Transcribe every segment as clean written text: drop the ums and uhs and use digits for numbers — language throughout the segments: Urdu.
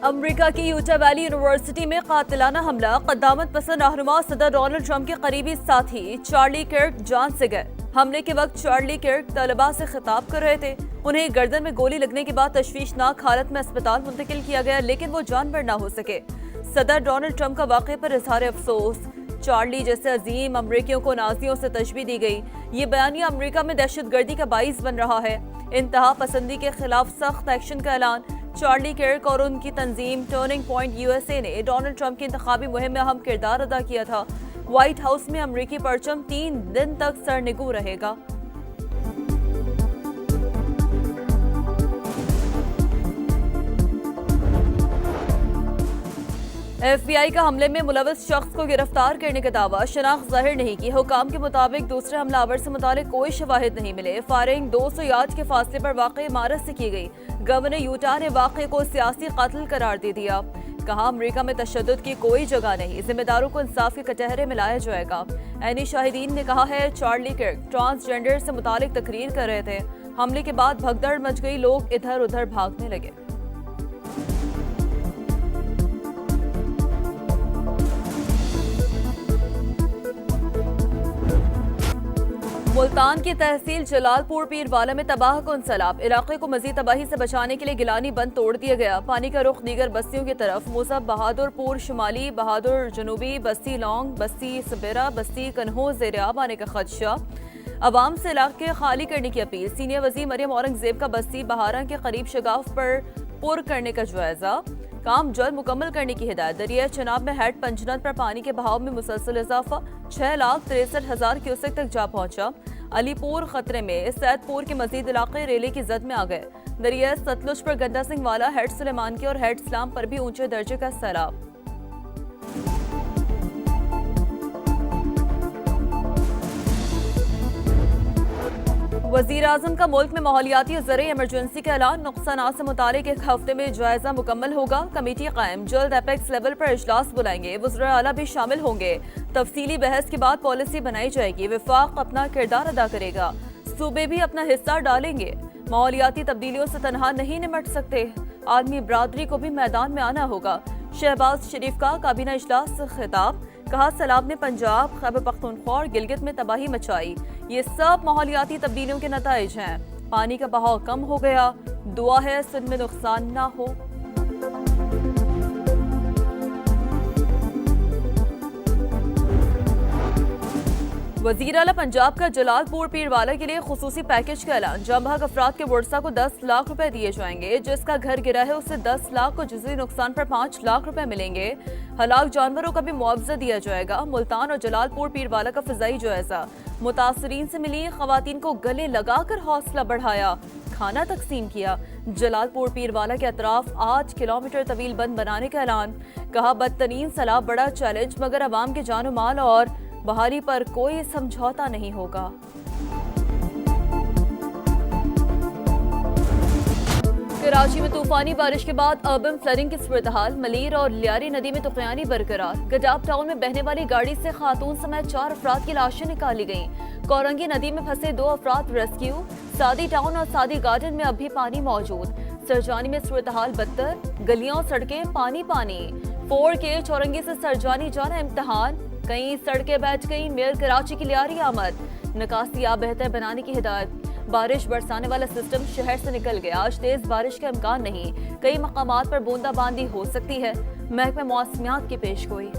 امریکہ کی یوٹا ویلی یونیورسٹی میں قاتلانہ حملہ، قدامت پسند رہنما صدر ڈونلڈ ٹرمپ کے قریبی ساتھی چارلی کرک جان سے گئے۔ حملے کے وقت چارلی کرک طلباء سے خطاب کر رہے تھے۔ انہیں گردن میں گولی لگنے کے بعد تشویشناک حالت میں اسپتال منتقل کیا گیا، لیکن وہ جانبر نہ ہو سکے۔ صدر ڈونلڈ ٹرمپ کا واقعے پر اظہار افسوس۔ چارلی جیسے عظیم امریکیوں کو نازیوں سے تشبیہ دی گئی۔ یہ بیانیہ امریکہ میں دہشت گردی کا باعث بن رہا ہے۔ انتہا پسندی کے خلاف سخت ایکشن کا اعلان۔ چارلی کرک اور ان کی تنظیم turning point U S A نے ڈونلڈ ٹرمپ کی انتخابی مہم میں اہم کردار ادا کیا تھا۔ وائٹ ہاؤس میں امریکی پرچم 3 دن تک سرنگوں رہے گا۔ ایف بی آئی کا حملے میں ملوث شخص کو گرفتار کرنے کا دعویٰ، شناخت ظاہر نہیں کی۔ حکام کے مطابق دوسرے حملہ آور سے متعلق کوئی شواہد نہیں ملے۔ فائرنگ 200 یارڈ کے فاصلے پر واقع عمارت سے کی گئی۔ گورنر یوٹا نے واقعے کو سیاسی قتل قرار دے دیا۔ کہا امریکہ میں تشدد کی کوئی جگہ نہیں، ذمہ داروں کو انصاف کے کٹہرے میں لایا جائے گا۔ عینی شاہدین نے کہا ہے چارلی کرک ٹرانسجینڈر سے متعلق تقریر کر رہے تھے۔ حملے کے بعد بھگدڑ مچ گئی، لوگ ادھر ادھر بھاگنے لگے۔ ملتان کی تحصیل جلال پور پیر والا میں تباہ کن سیلاب، علاقے کو مزید تباہی سے بچانے کے لیے گیلانی بند توڑ دیا گیا۔ پانی کا رخ دیگر بستیوں کی طرف۔ موسیٰ بہادر پور شمالی، بہادر جنوبی، بستی لونگ، بستی سبیرا، بستی کنہو زیر آب آنے کا خدشہ۔ عوام سے علاقے خالی کرنے کی اپیل۔ سینئر وزیر مریم اورنگزیب کا بستی بہارا کے قریب شگاف پر کرنے کا جائزہ، کام جلد مکمل کرنے کی ہدایت۔ دریائے چناب میں ہیڈ پنجنت پر پانی کے بہاؤ میں مسلسل اضافہ، 6,63,000 کیوسک تک جا پہنچا۔ علی پور خطرے میں، سید پور کے مزید علاقے ریلے کی زد میں آ گئے۔ دریائے ستلج پر گندا سنگھ والا، ہیڈ سلیمان کے اور ہیڈ اسلام پر بھی اونچے درجے کا سیلاب۔ وزیر اعظم کا ملک میں ماحولیاتی اور زرعی ایمرجنسی کا اعلان، نقصانات سے متعلق 1 ہفتے میں جائزہ مکمل ہوگا۔ کمیٹی قائم، جلد ایپیکس لیول پر اجلاس بلائیں گے، وزراء اعلیٰ بھی شامل ہوں گے۔ تفصیلی بحث کے بعد پالیسی بنائی جائے گی۔ وفاق اپنا کردار ادا کرے گا، صوبے بھی اپنا حصہ ڈالیں گے۔ ماحولیاتی تبدیلیوں سے تنہا نہیں نمٹ سکتے، عالمی برادری کو بھی میدان میں آنا ہوگا۔ شہباز شریف کا کابینہ اجلاس سے خطاب، کہا سیلاب نے پنجاب، خیبر پختونخوا اور گلگت میں تباہی مچائی، یہ سب ماحولیاتی تبدیلیوں کے نتائج ہیں۔ پانی کا بہاؤ کم ہو گیا، دعا ہے سندھ میں نقصان نہ ہو۔ وزیر اعلیٰ پنجاب کا جلال پور پیر والا کے لیے خصوصی پیکج کا اعلان، جاں بحق افراد کے ورثہ کو 10 لاکھ روپے دیے جائیں گے۔ جس کا گھر گرا ہے اسے 10 لاکھ کو جزوی نقصان پر 5 لاکھ روپے ملیں گے۔ ہلاک جانوروں کا بھی معاوضہ دیا جائے گا۔ ملتان اور جلال پور پیر والا کا فضائی جائزہ، متاثرین سے ملی، خواتین کو گلے لگا کر حوصلہ بڑھایا، کھانا تقسیم کیا۔ جلال پور پیر والا کے اطراف 8 کلومیٹر طویل بند بنانے کا اعلان، کہا بدترین سیلاب بڑا چیلنج، مگر عوام کے جان و مال اور بحالی پر کوئی سمجھوتا نہیں ہوگا۔ کراچی میں طوفانی بارش کے بعد اربن فلڈنگ کی صورتحال، ملیر اور لیاری ندی میں طغیانی برقرار۔ گڈاب ٹاؤن میں بہنے والی گاڑی سے خاتون سمیت 4 افراد کی لاشیں نکالی گئیں۔ کورنگی ندی میں پھنسے 2 افراد ریسکیو۔ سادی ٹاؤن اور سادی گارڈن میں اب بھی پانی موجود۔ سرجانی میں صورتحال بدتر، گلیاں اور سڑکیں پانی پانی۔ 4 کے چورنگی سے سرجانی جانا امتحان، کئی سڑکیں بیٹھ گئیں۔ میئر کراچی کی لیاری آمد، نکاسی آب بہتر بنانے کی ہدایت۔ بارش برسانے والا سسٹم شہر سے نکل گیا، آج تیز بارش کا امکان نہیں، کئی مقامات پر بوندا باندی ہو سکتی ہے، محکمہ موسمیات کی پیش گوئی۔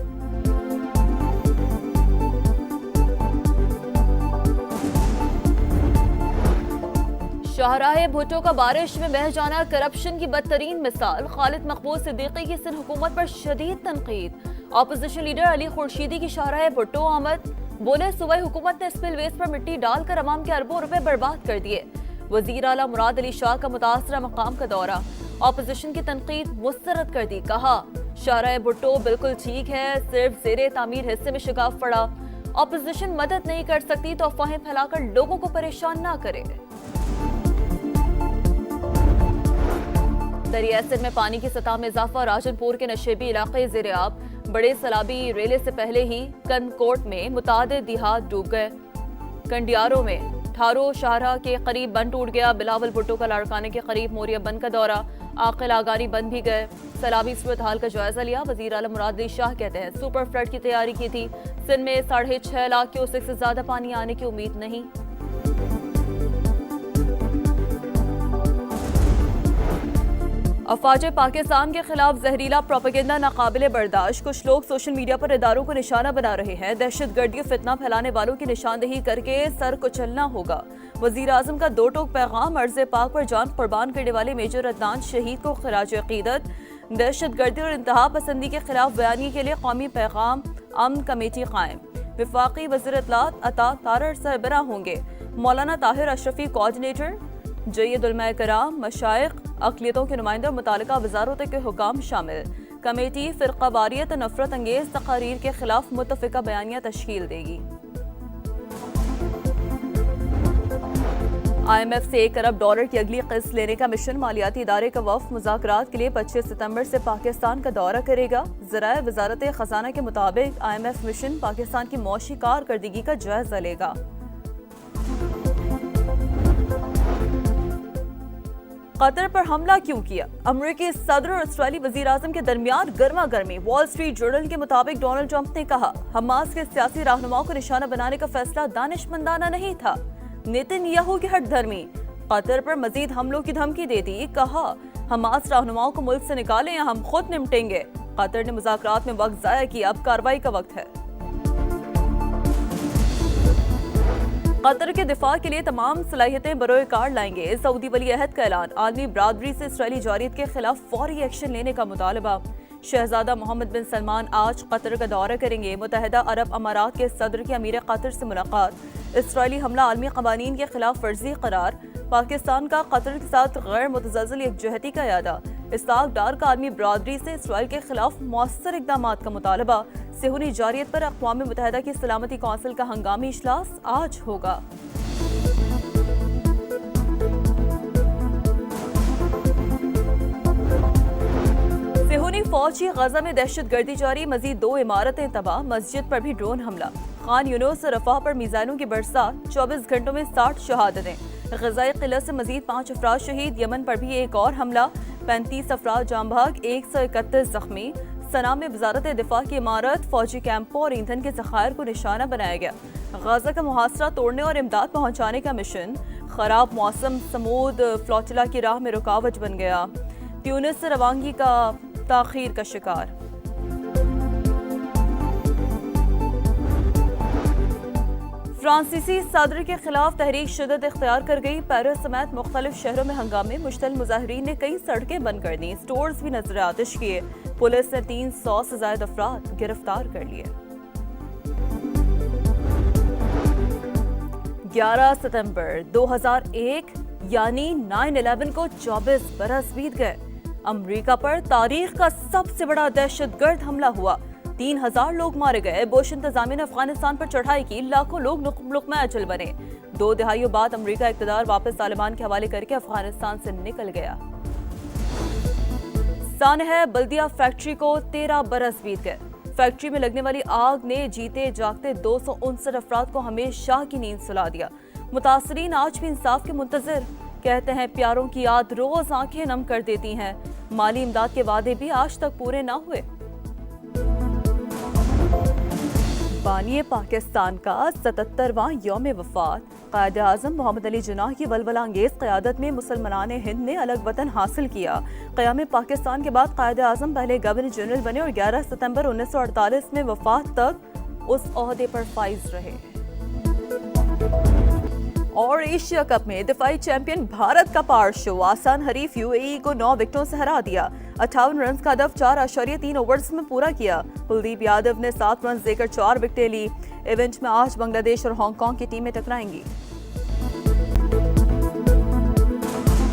شاہراہ بھٹو کا بارش میں بہہ جانا کرپشن کی بدترین مثال، خالد مقبول صدیقی کی سندھ حکومت پر شدید تنقید۔ اپوزیشن لیڈر علی خورشیدی کی شاہراہ بھٹو آمد، بولے صوبائی حکومت نے اسپل ویز پر مٹی ڈال کر عوام کے اربوں روپے برباد کر دیے۔ وزیر اعلیٰ مراد علی شاہ کا متاثرہ مقام کا دورہ، اپوزیشن کی تنقید مسترد کر دی، کہا شاہراہ بھٹو بالکل ٹھیک ہے، صرف زیر تعمیر حصے میں شگاف پڑا، اپوزیشن مدد نہیں کر سکتی تو افواہیں پھیلا کر لوگوں کو پریشان نہ کرے۔ دریا سندھ میں پانی کی سطح میں اضافہ، راجن پور کے نشیبی علاقے زیر آب، بڑے سیلابی ریلے سے پہلے ہی کنکوٹ میں متعدد دیہات ڈوب گئے۔ کنڈیاروں میں ٹھارو شاہراہ کے قریب بند ٹوٹ گیا، بلاول بھٹو کا لاڑکانے کے قریب موریا بند کا دورہ، عاقل آگانی بند بھی گئے، سیلابی صورتحال کا جائزہ لیا۔ وزیر اعلیٰ مراد علی شاہ کہتے ہیں سپر فلڈ کی تیاری کی تھی، سندھ میں 6.5 لاکھ کیوسک سے زیادہ پانی آنے کی امید نہیں۔ افواج پاکستان کے خلاف زہریلا پروپیگنڈا ناقابل برداشت، کچھ لوگ سوشل میڈیا پر اداروں کو نشانہ بنا رہے ہیں، دہشت گردی اور فتنہ پھیلانے والوں کی نشاندہی کر کے سر کچلنا ہوگا۔ وزیر اعظم کا 2 ٹوک پیغام، عرض پاک پر جان قربان کرنے والے میجر عدنان شہید کو خراج عقیدت، دہشت گردی اور انتہا پسندی کے خلاف بیانیے کے لیے قومی پیغام امن کمیٹی قائم، وفاقی وزیر اطلاعات عطا تارڑ سربراہ ہوں گے، مولانا طاہر اشرفی کوآرڈینیٹر، جید علماء کرام، مشائخ، اقلیتوں کے نمائندے اور متعلقہ وزارتوں کے حکام شامل۔ کمیٹی فرقہ واریت اور نفرت انگیز تقاریر کے خلاف متفقہ بیانیہ تشکیل دے گی۔ آئی ایم ایف سے $1 ارب کی اگلی قسط لینے کا مشن، مالیاتی ادارے کا وفد مذاکرات کے لیے 25 ستمبر سے پاکستان کا دورہ کرے گا۔ ذرائع وزارت خزانہ کے مطابق I M F mission Pakistan کی معاشی کارکردگی کا جائزہ لے گا۔ قطر پر حملہ کیوں کیا؟ امریکی صدر اور اسرائیلی وزیر اعظم کے درمیان گرما گرمی۔ وال اسٹریٹ جرنل کے مطابق ڈونلڈ ٹرمپ نے کہا حماس کے سیاسی رہنماؤں کو نشانہ بنانے کا فیصلہ دانشمندانہ نہیں تھا۔ نیتن یاہو کی ہٹ دھرمی، قطر پر مزید حملوں کی دھمکی دے دی، کہا حماس رہنماؤں کو ملک سے نکالیں یا ہم خود نمٹیں گے۔ قطر نے مذاکرات میں وقت ضائع کیا، اب کارروائی کا وقت ہے۔ قطر کے دفاع کے لیے تمام صلاحیتیں بروئے کار لائیں گے، سعودی ولی عہد کا اعلان۔ عالمی برادری سے اسرائیلی جارحیت کے خلاف فوری ایکشن لینے کا مطالبہ۔ شہزادہ محمد بن سلمان آج قطر کا دورہ کریں گے، متحدہ عرب امارات کے صدر کی امیر قطر سے ملاقات۔ اسرائیلی حملہ عالمی قوانین کے خلاف ورزی قرار، پاکستان کا قطر کے ساتھ غیر متزلزل یکجہتی کا اعادہ۔ اسحاق ڈار کا عالمی برادری سے اسرائیل کے خلاف مؤثر اقدامات کا مطالبہ۔ صہیونی جارحیت پر اقوام متحدہ کی سلامتی کونسل کا ہنگامی اجلاس آج ہوگا۔ صہیونی فوجی غزہ میں دہشت گردی جاری، مزید 2 عمارتیں تباہ، مسجد پر بھی ڈرون حملہ۔ خان یونس اور رفح پر میزائلوں کی برسات، 24 گھنٹوں میں 60 شہادتیں۔ غزائی قلعہ سے مزید 5 افراد شہید، یمن پر بھی ایک اور حملہ، 35 افراد جاں بحق، 131 زخمی۔ صنعاء میں وزارت دفاع کی عمارت، فوجی کیمپوں اور ایندھن کے ذخائر کو نشانہ بنایا گیا۔ غزہ کا محاصرہ توڑنے اور امداد پہنچانے کا مشن، خراب موسم سمود فلوٹیلا کی راہ میں رکاوٹ بن گیا۔ تیونس سے روانگی کا تاخیر کا شکار۔ فرانسیسی صدر کے خلاف تحریک شدت اختیار کر گئی، پیرس سمیت مختلف شہروں میں ہنگامے، مشتعل مظاہرین نے کئی سڑکیں بند کر دیں، سٹورز بھی نظر آتش کیے، پولیس نے 300 سے زائد افراد گرفتار کر لیے۔ 11 ستمبر 2001 یعنی 9/11 کو 24 برس بیت گئے۔ امریکہ پر تاریخ کا سب سے بڑا دہشت گرد حملہ ہوا، 3000 لوگ مارے گئے۔ بوش انتظامیہ نے افغانستان پر چڑھائی کی، لاکھوں لوگ لقمہ اجل بنے۔ 2 دہائیوں بعد امریکہ اقتدار واپس طالبان کے حوالے کر کے افغانستان سے نکل گیا۔ سانحہ بلدیہ فیکٹری کو 13 برس بیت گئے۔ فیکٹری میں لگنے والی آگ نے جیتے جاگتے 259 افراد کو ہمیشہ کی نیند سلا دیا۔ متاثرین آج بھی انصاف کے منتظر، کہتے ہیں پیاروں کی یاد روز آنکھیں نم کر دیتی ہیں، مالی امداد کے وعدے بھی آج تک پورے نہ ہوئے۔ بانی پاکستان کا 77واں یوم وفات، قائد اعظم محمد علی جناح کی ولولہ انگیز قیادت میں مسلمانان ہند نے الگ وطن حاصل کیا۔ قیام پاکستان کے بعد قائد اعظم پہلے گورنر جنرل بنے اور 11 ستمبر 1948 میں وفات تک اس عہدے پر فائز رہے۔ اور ایشیا کپ میں دفاعی چیمپئن بھارت کا پار شو، آسان حریف یو اے ای کو 9 وکٹوں سے ہرا دیا۔ 58 رنز کا ہدف 4.3 اوورز میں پورا کیا۔ کلدیپ یادو نے 7 رنز دے کر 4 وکٹیں لی۔ ایونٹ میں آج بنگلہ دیش اور ہانگ کانگ کی ٹیمیں ٹکرائیں گی۔